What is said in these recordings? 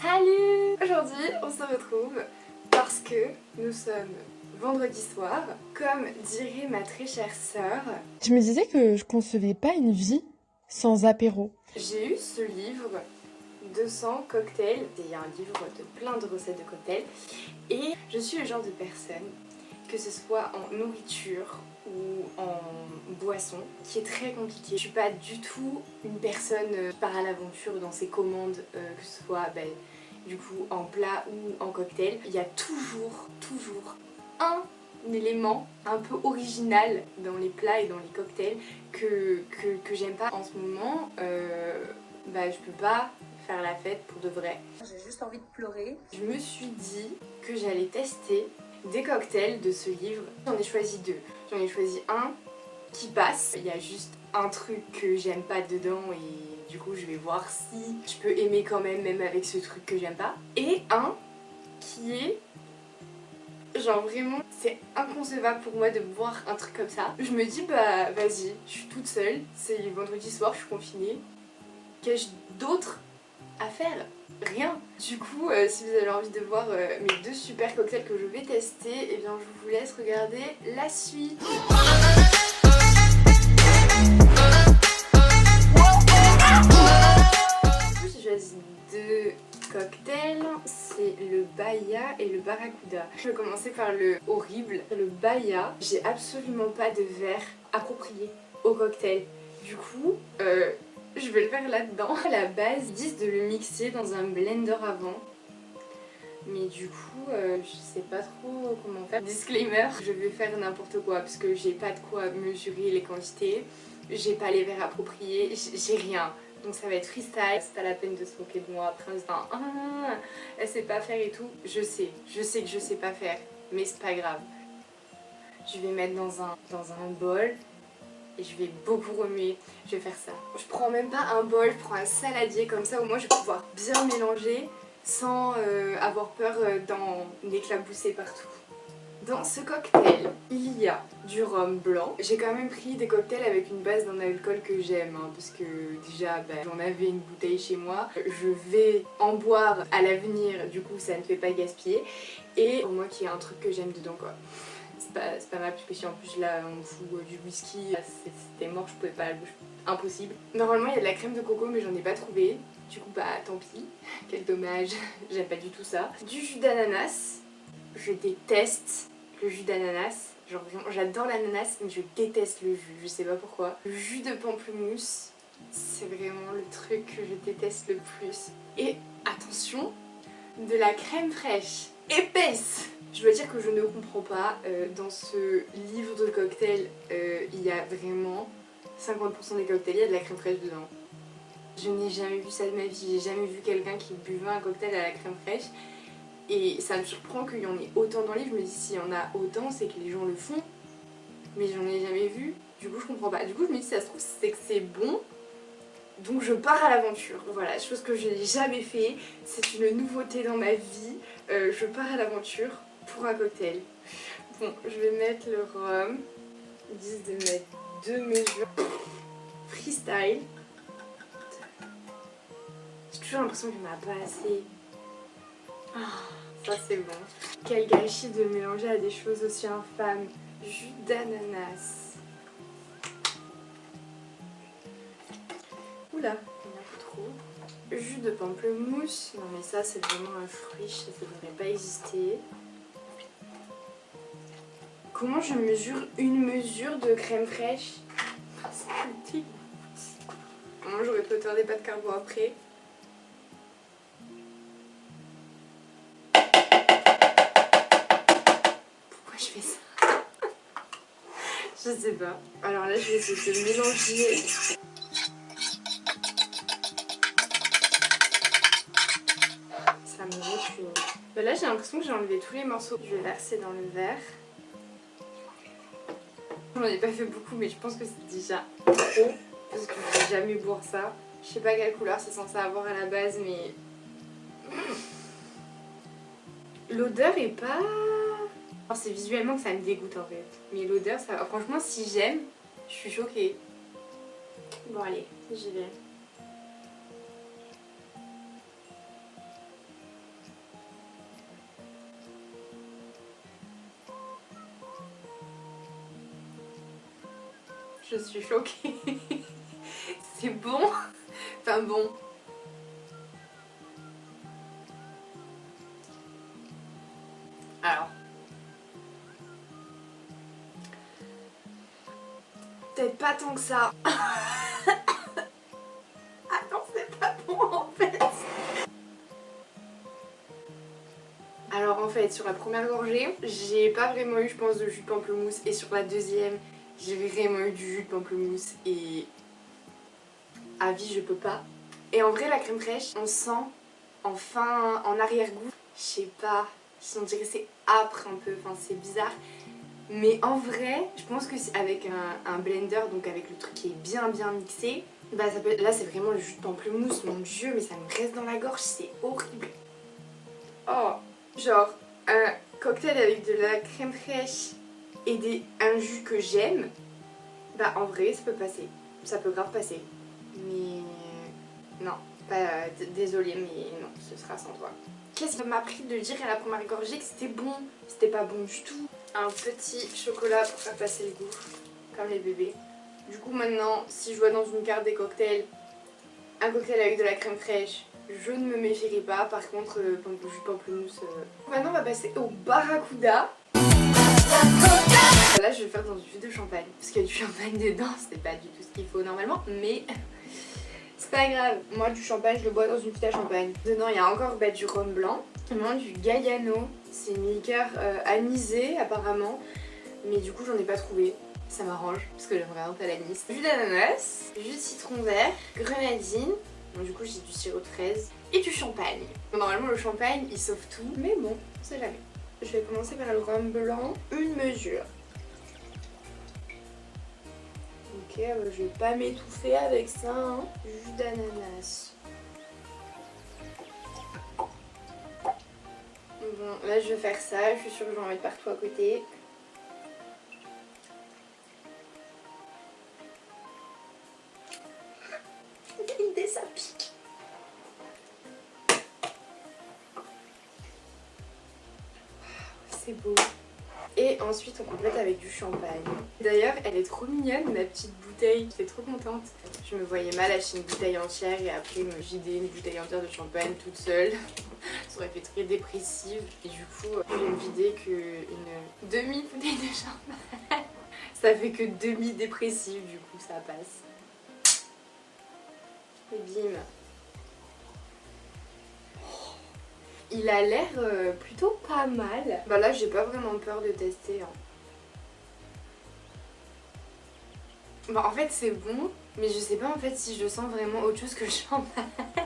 Salut! Aujourd'hui on se retrouve parce que nous sommes vendredi soir, comme dirait ma très chère sœur. Je me disais que je concevais pas une vie sans apéro. J'ai eu ce livre 200 cocktails, il y a un livre de plein de recettes de cocktails et je suis le genre de personne, que ce soit en nourriture ou en boisson, qui est très compliqué. Je suis pas du tout une personne qui part à l'aventure dans ses commandes, que ce soit du coup en plat ou en cocktail. Il y a toujours un élément un peu original dans les plats et dans les cocktails que j'aime pas. En ce moment, je peux pas faire la fête pour de vrai. J'ai juste envie de pleurer. Je me suis dit que j'allais tester des cocktails de ce livre. J'en ai choisi deux. J'en ai choisi un qui passe. Il y a juste un truc que j'aime pas dedans et du coup je vais voir si je peux aimer quand même avec ce truc que j'aime pas. Et un qui est genre vraiment, c'est inconcevable pour moi de boire un truc comme ça. Je me dis bah vas-y, je suis toute seule, c'est vendredi soir, je suis confinée. Qu'ai-je d'autre à faire? Rien. Du coup, si vous avez envie de voir mes deux super cocktails que je vais tester, eh bien je vous laisse regarder la suite. J'ai choisi deux cocktails, c'est le Baya et le Barracuda. Je vais commencer par le horrible. Le Baya, j'ai absolument pas de verre approprié au cocktail. Du coup, je vais le faire là-dedans. À la base, ils disent de le mixer dans un blender avant. Mais du coup, je sais pas trop comment faire. Disclaimer, je vais faire n'importe quoi parce que j'ai pas de quoi mesurer les quantités. J'ai pas les verres appropriés, j'ai rien. Donc ça va être freestyle, c'est pas la peine de se moquer de moi après en disant ah, elle sait pas faire et tout. Je sais que je sais pas faire, mais c'est pas grave. Je vais mettre dans un bol. Et je vais beaucoup remuer, je vais faire ça. Je prends même pas un bol, je prends un saladier comme ça, au moins je vais pouvoir bien mélanger sans avoir peur d'en éclabousser partout. Dans ce cocktail, il y a du rhum blanc. J'ai quand même pris des cocktails avec une base d'un alcool que j'aime, parce que déjà j'en avais une bouteille chez moi. Je vais en boire à l'avenir, du coup ça ne fait pas gaspiller. Et pour moi qui y a un truc que j'aime dedans quoi. C'est pas mal parce que si en plus là on me fout du whisky, c'était mort, je pouvais pas la bouche, impossible. Normalement il y a de la crème de coco mais j'en ai pas trouvé, du coup bah tant pis, quel dommage, j'aime pas du tout ça. Du jus d'ananas, je déteste le jus d'ananas, genre vraiment j'adore l'ananas mais je déteste le jus, je sais pas pourquoi. Le jus de pamplemousse, c'est vraiment le truc que je déteste le plus. Et attention, de la crème fraîche épaisse. Je dois dire que je ne comprends pas, dans ce livre de cocktails, il y a vraiment 50% des cocktails, il y a de la crème fraîche dedans. Je n'ai jamais vu ça de ma vie, j'ai jamais vu quelqu'un qui buvait un cocktail à la crème fraîche. Et ça me surprend qu'il y en ait autant dans le livre, je me dis s'il y en a autant c'est que les gens le font. Mais j'en ai jamais vu, du coup je comprends pas. Du coup je me dis si ça se trouve c'est que c'est bon. Donc je pars à l'aventure, voilà, chose que je n'ai jamais fait, c'est une nouveauté dans ma vie, je pars à l'aventure pour un cocktail. Bon, je vais mettre le rhum, ils disent de mettre 2 mesures, freestyle. J'ai toujours l'impression qu'il n'y en a pas assez. Ça c'est bon. Quel gâchis de mélanger à des choses aussi infâmes. Jus d'ananas. Oula, il y en a un peu trop. Jus de pamplemousse. Non mais ça c'est vraiment un fruit, ça devrait pas exister. Comment je mesure une mesure de crème fraîche? C'est dégueu. Moi j'aurais peut-être des pâtes carbo après. Pourquoi je fais ça? Je sais pas. Alors là je vais essayer de mélanger. Ça me réfume. Là j'ai l'impression que j'ai enlevé tous les morceaux. Je vais verser dans le verre. J'en ai pas fait beaucoup mais je pense que c'est déjà trop. Parce que je vais jamais boire ça. Je sais pas quelle couleur c'est censé avoir à la base mais... L'odeur est pas... Alors, c'est visuellement que ça me dégoûte en fait. Mais l'odeur, ça... franchement si j'aime, je suis choquée. Bon allez, j'y vais. Je suis choquée. C'est bon. Enfin bon. Alors. Peut-être pas tant que ça. Attends, c'est pas bon en fait. Alors en fait, sur la première gorgée, j'ai pas vraiment eu, je pense, de jus de pamplemousse. Et sur la deuxième, j'ai vraiment eu du jus de pamplemousse. Et à vie, je peux pas. Et en vrai, la crème fraîche, on sent enfin en arrière-goût. Je sais pas, on dirait que c'est âpre un peu, enfin c'est bizarre. Mais en vrai, je pense que c'est avec un blender, donc avec le truc qui est bien mixé, bah ça peut... Là c'est vraiment le jus de pamplemousse, mon dieu, mais ça me reste dans la gorge, c'est horrible. Oh, genre un cocktail avec de la crème fraîche et un jus que j'aime, bah en vrai ça peut passer, ça peut grave passer. Mais non, pas désolée, mais non, ce sera sans toi. Qu'est-ce qui m'a pris de dire à la première gorgée que c'était bon? C'était pas bon du tout. Un petit chocolat pour faire passer le goût, comme les bébés. Du coup maintenant, si je vois dans une carte des cocktails, un cocktail avec de la crème fraîche, je ne me méfierai pas. Par contre, jus de pamplemousse... Maintenant on va passer au barracuda. Là je vais faire dans du jus de champagne, parce qu'il y a du champagne dedans, c'est pas du tout ce qu'il faut normalement, mais... C'est pas grave, moi du champagne je le bois dans une petite à champagne. Dedans il y a encore du rhum blanc, vraiment du Galliano, c'est une liqueur anisée apparemment, mais du coup j'en ai pas trouvé. Ça m'arrange parce que j'aimerais un peu l'anis. Jus d'ananas, jus de citron vert, grenadine, donc du coup j'ai du sirop de fraise et du champagne. Bon, normalement le champagne il sauve tout, mais bon, on sait jamais. Je vais commencer par le rhum blanc, une mesure. Ok, je vais pas m'étouffer avec ça, hein. Jus d'ananas. Bon, là je vais faire ça, je suis sûre que j'en mets partout à côté. L'idée ça pique. C'est beau. Et ensuite on complète avec du champagne. D'ailleurs elle est trop mignonne ma petite bouteille, j'étais trop contente. Je me voyais mal acheter une bouteille entière et après me vider une bouteille entière de champagne toute seule. Ça aurait fait très dépressive. Et du coup je vais me vider qu'une demi-bouteille de champagne. Ça fait que demi-dépressive, du coup ça passe. Et bim. Il a l'air plutôt pas mal. Bah là j'ai pas vraiment peur de tester. Hein. Bah en fait c'est bon, mais je sais pas en fait si je sens vraiment autre chose que le champagne. Ah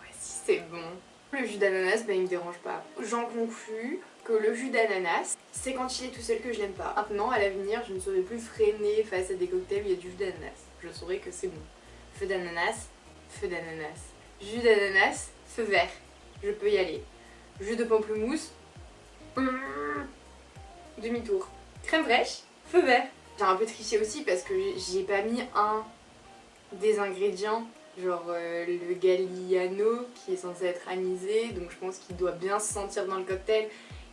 ouais si c'est bon. Le jus d'ananas bah il me dérange pas. J'en conclus que le jus d'ananas c'est quand il est tout seul que je l'aime pas. Maintenant à l'avenir je ne saurais plus freiner face à des cocktails où il y a du jus d'ananas. Je saurais que c'est bon. Feu d'ananas. Feu d'ananas. Jus d'ananas, feu vert. Je peux y aller. Jus de pamplemousse. Demi-tour. Crème fraîche, feu vert. J'ai un peu triché aussi parce que j'y ai pas mis un des ingrédients. Genre le Galliano qui est censé être anisé. Donc je pense qu'il doit bien se sentir dans le cocktail.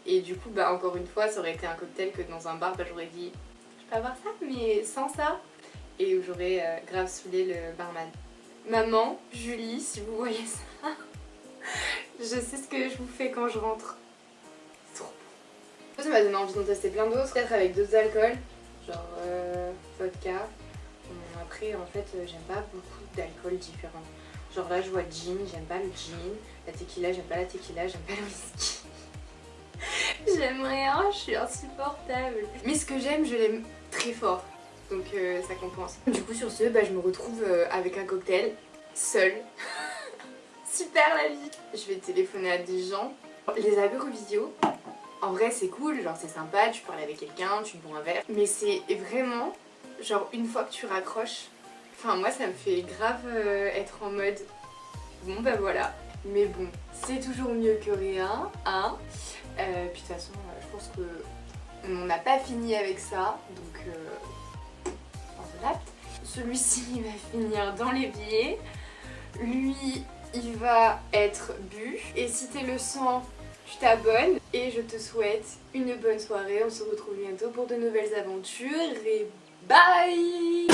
Et du coup, bah encore une fois, ça aurait été un cocktail que dans un bar, bah j'aurais dit je peux avoir ça, mais sans ça. Et j'aurais grave saoulé le barman. Maman, Julie, si vous voyez ça, je sais ce que je vous fais quand je rentre. C'est trop bon. Ça m'a donné envie d'en tester plein d'autres, peut-être avec d'autres alcools, genre vodka. Après, en fait, j'aime pas beaucoup d'alcools différents. Genre là, je vois gin, j'aime pas le gin. La tequila, j'aime pas la tequila, j'aime pas le whisky. J'aime rien, je suis insupportable. Mais ce que j'aime, je l'aime très fort. Donc ça compense. Du coup sur ce, bah, je me retrouve avec un cocktail, seule. Super la vie. Je vais téléphoner à des gens. Les apéros visio, en vrai c'est cool, genre c'est sympa, tu parles avec quelqu'un, tu bois un verre. Mais c'est vraiment, genre une fois que tu raccroches, enfin moi ça me fait grave être en mode, bon bah voilà. Mais bon, c'est toujours mieux que rien, hein. Puis de toute façon, je pense que on n'a pas fini avec ça, donc... Celui-ci il va finir dans l'évier. Lui il va être bu. Et si t'es le sang, tu t'abonnes et je te souhaite une bonne soirée. On se retrouve bientôt pour de nouvelles aventures et bye.